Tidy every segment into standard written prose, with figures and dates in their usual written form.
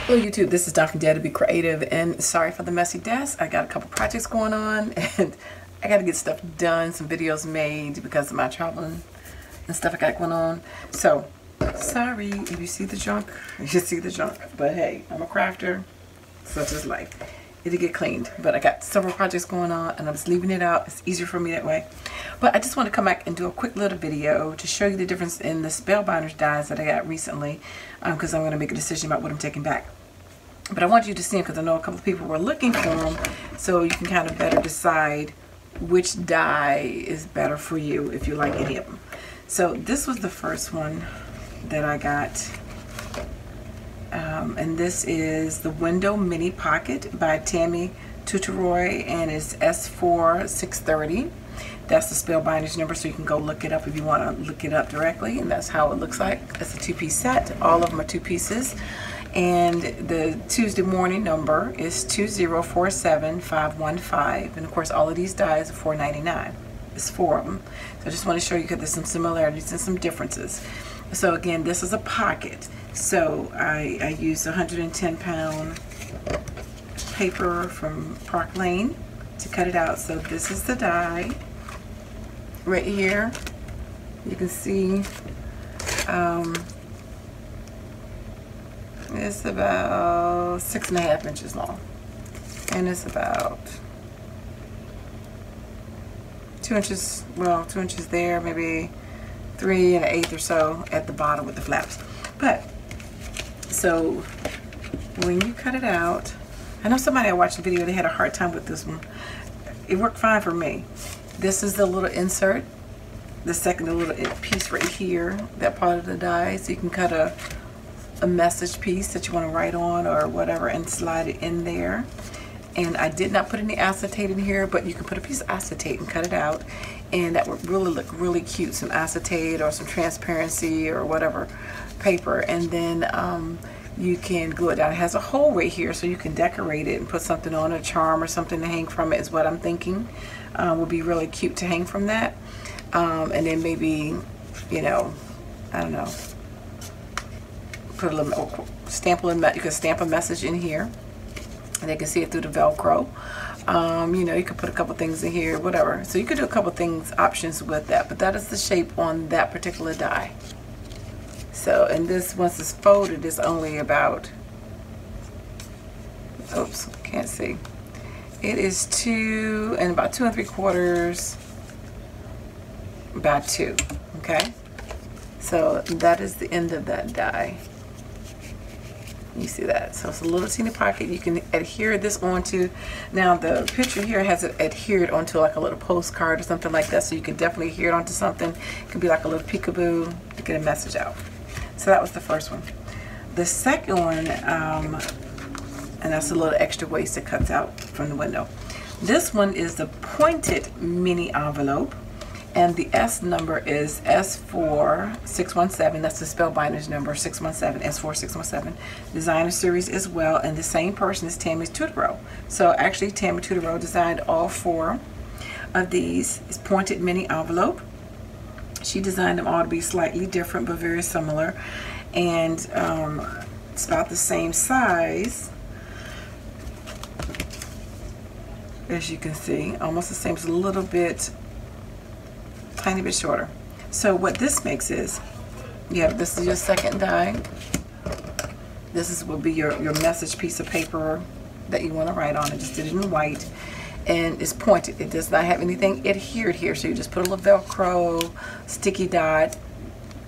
Hello YouTube, this is Dawn from DaretoBeCreative, and sorry for the messy desk. I got a couple projects going on and I got to get stuff done, some videos made because of my traveling and stuff I got going on. So sorry if you see the junk, you see the junk, but hey, I'm a crafter, such is life. It'll get cleaned, but I got several projects going on and I'm just leaving it out. It's easier for me that way. But I just want to come back and do a quick little video to show you the difference in the Spellbinders dies that I got recently, because I'm going to make a decision about what I'm taking back. But I want you to see them because I know a couple of people were looking for them, so you can kind of better decide which die is better for you if you like any of them. So this was the first one that I got. And this is the Window Mini Pocket by Tammy Tuturoy, and it's S4630. That's the Spellbinders number, so you can go look it up if you want to look it up directly, and that's how it looks like. It's a two-piece set. All of them are two pieces. And the Tuesday morning number is 2047515, and of course all of these dies are $4.99. It's 4 of them. So I just want to show you because there's some similarities and some differences. So again, this is a pocket. So I used 110-pound paper from Park Lane to cut it out. So this is the die right here. You can see it's about 6.5 inches long, and it's about 2 inches, well, 2 inches there, maybe 3 1/8 or so at the bottom with the flaps. But so when you cut it out, I know somebody I watched the video, they had a hard time with this one. It worked fine for me. This is the little insert, the little piece right here, that part of the die, so you can cut a message piece that you want to write on or whatever and slide it in there. And I did not put any acetate in here, but you can put a piece of acetate and cut it out, and that would really look really cute. Some acetate or some transparency or whatever paper, and then you can glue it down. It has a hole right here, so you can decorate it and put something on, a charm or something to hang from it is what I'm thinking. Would be really cute to hang from that. And then maybe, you know, I don't know, put a little stamp, you can stamp a message in here and they can see it through the Velcro. You know, you could put a couple things in here, whatever. So you could do a couple things, options with that, but that is the shape on that particular die. So, and this, once it's folded, is only about, oops, can't see. It is 2 and about 2 3/4 by 2, okay? So that is the end of that die. You see that? So it's a little teeny pocket. You can adhere this onto. Now the picture here has it adhered onto like a little postcard or something like that, so you can definitely adhere it onto something. It could be like a little peekaboo to get a message out. So that was the first one. The second one, and that's a little extra waste that cuts out from the window. This one is the pointed mini envelope. And the S number is S4617. That's the Spellbinders number, 617, S4617. Designer series as well, and the same person is Tammy Tuturoy. So actually, Tammy Tuturoy designed all 4 of these. It's pointed mini envelope. She designed them all to be slightly different, but very similar. And it's about the same size, as you can see, almost the same. It's a little bit, tiny bit shorter. So what this makes is, this is your second die. This will be your message piece of paper that you want to write on. I just did it in white, and it's pointed. It does not have anything adhered here, so you just put a little Velcro, sticky dot,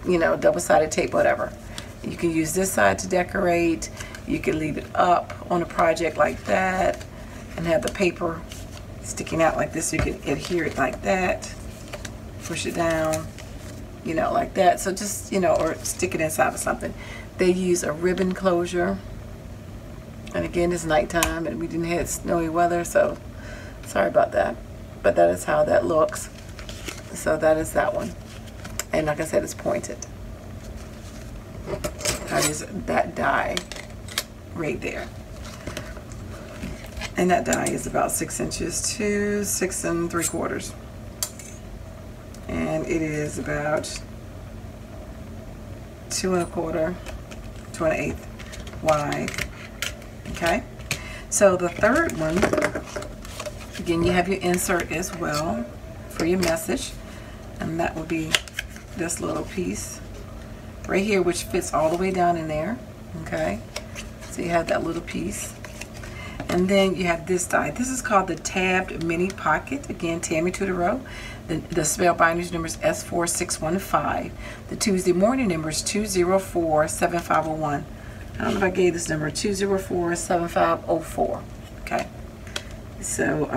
you know, double-sided tape, whatever. You can use this side to decorate. You can leave it up on a project like that and have the paper sticking out like this, so you can adhere it like that. Push it down, you know, like that. So just, you know, or stick it inside of something. They use a ribbon closure, and again, it's nighttime and we didn't have snowy weather, so sorry about that, but that is how that looks. So that is that one, and like I said, it's pointed. That is that die right there, and that die is about 6 inches to 6 3/4. And it is about 2 1/4, 2 1/8 wide Okay, so the third one, again, you have your insert as well for your message, and that will be this little piece right here, which fits all the way down in there. Okay, so you have that little piece, and then you have this die. This is called the Tabbed Mini Pocket. Again, Tammy Tutoro. The Spellbinders number is S4615. The Tuesday morning number is 2047501. I don't know if I gave this number, 2047504. Okay, so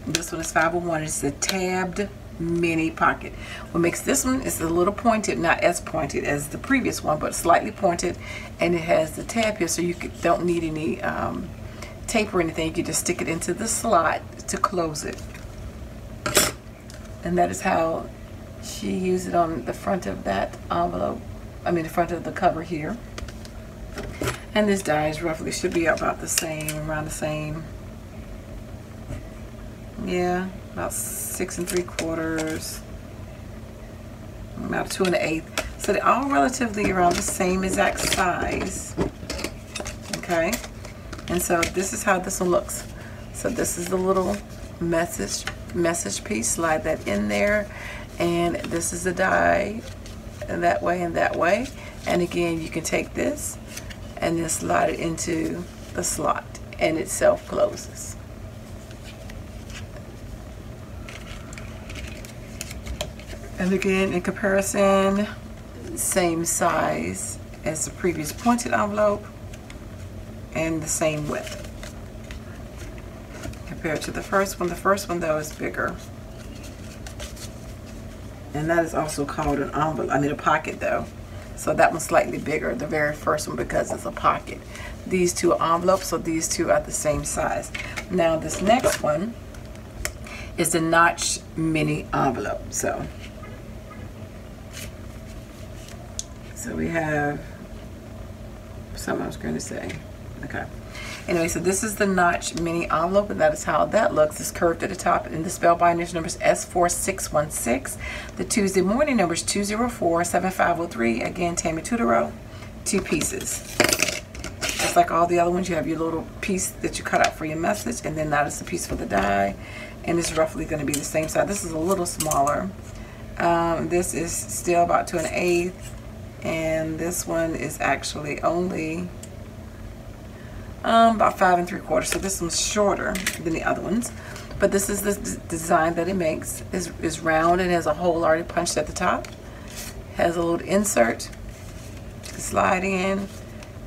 this one is 501. It's the Tabbed Mini Pocket. What makes this one is a little pointed, not as pointed as the previous one, but slightly pointed, and it has the tab here, so you don't need any tape or anything. You can just stick it into the slot to close it. And that is how she used it on the front of that envelope. I mean the front of the cover here. And this die is roughly, should be about the same, around the same. Yeah, about 6 3/4, about 2 1/8. So they're all relatively around the same exact size. Okay, and so this is how this one looks. So this is the little message piece. Slide that in there, and this is the die, and that way and that way. And again, you can take this and then slide it into the slot, and it self closes. And again, in comparison, same size as the previous pointed envelope and the same width compared to the first one. The first one though is bigger, and that is also called an envelope. I mean a pocket though. So that one's slightly bigger, the very first one, because it's a pocket. These two are envelopes, so these two are the same size. Now this next one is the Knotch Mini Envelope. So we have something I was going to say. Okay. Anyway, so this is the Knotch Mini Envelope, and that is how that looks. It's curved at the top, and the Spellbinders number is S4616. The Tuesday morning number is 2047503. Again, Tammy Tutoro. 2 pieces. Just like all the other ones, you have your little piece that you cut out for your message, and then that is the piece for the die, and it's roughly going to be the same size. This is a little smaller. This is still about 2 1/8. And this one is actually only about 5 3/4. So this one's shorter than the other ones, but this is the design that it makes. Is round and has a hole already punched at the top. Has a little insert to slide in,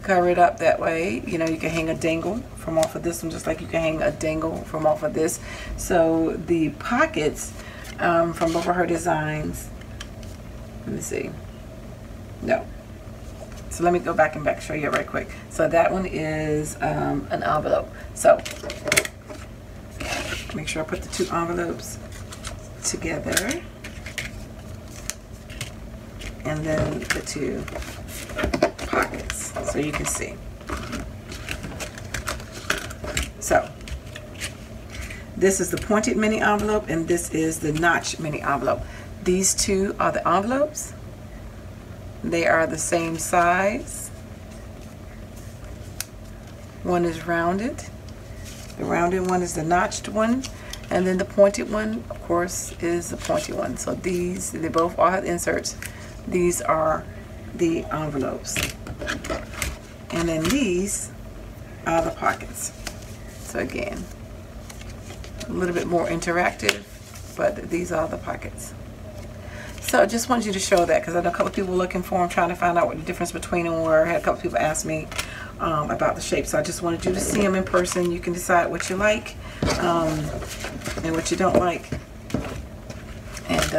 cover it up that way. You know, you can hang a dangle from off of this one, just like you can hang a dangle from off of this. So the pockets from both of her designs. Let me see. No. So let me go back and show you it right quick. So that one is an envelope. So make sure I put the 2 envelopes together, and then the 2 pockets, so you can see. So this is the pointed mini envelope, and this is the Knotch Mini Envelope. These 2 are the envelopes. They are the same size. One is rounded. The rounded one is the notched one, and then the pointed one, of course, is the pointed one. So these, they both all have inserts. These are the envelopes. And then these are the pockets. So again, a little bit more interactive, but these are the pockets. So I just wanted you to show that, because I know a couple of people were looking for them, trying to find out what the difference between them were. I had a couple of people ask me about the shape, so I just wanted you to see them in person. You can decide what you like and what you don't like, and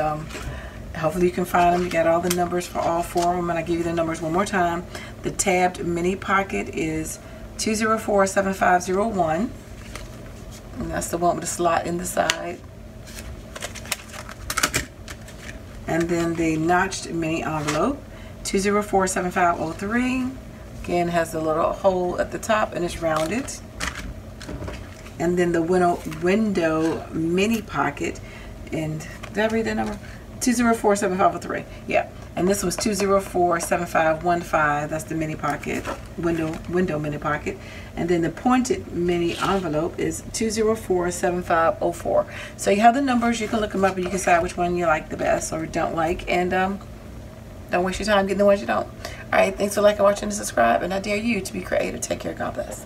hopefully you can find them. You got all the numbers for all 4 of them, and I give you the numbers one more time. The Tabbed Mini Pocket is 2047501, and that's the one with the slot in the side. And then the Notched Mini Envelope, 2047503. Again, has a little hole at the top and it's rounded. And then the window Mini Pocket, and did I read that number? 2047503. Yeah. And this was 2047515. That's the mini pocket, window mini pocket. And then the pointed mini envelope is 2047504. So you have the numbers. You can look them up and you can decide which one you like the best or don't like. And don't waste your time getting the ones you don't. All right. Thanks for liking, watching, and subscribe. And I dare you to be creative. Take care. God bless.